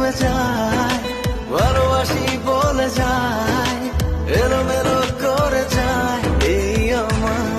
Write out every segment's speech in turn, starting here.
ছুঁয়ে যায়, ভালোবাসি বলে যায়, এলোমেলো করে যায় এই আমায়।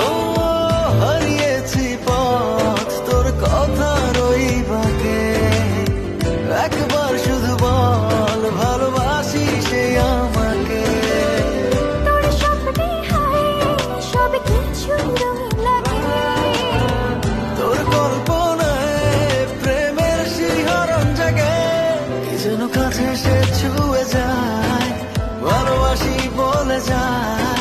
ও হারিয়েছি পথ তোর কথার ওই বাঁকে, একবার শুধু বল ভালোবাসি সে আমাকে। তোর স্বপ্নে হায় সব কিছু রঙিন লাগে, তোর কল্পনায় প্রেমের শিহরণ জাগে, কি যেন কাছে সে ছুঁয়ে যায়, ভালোবাসি বলে যায়,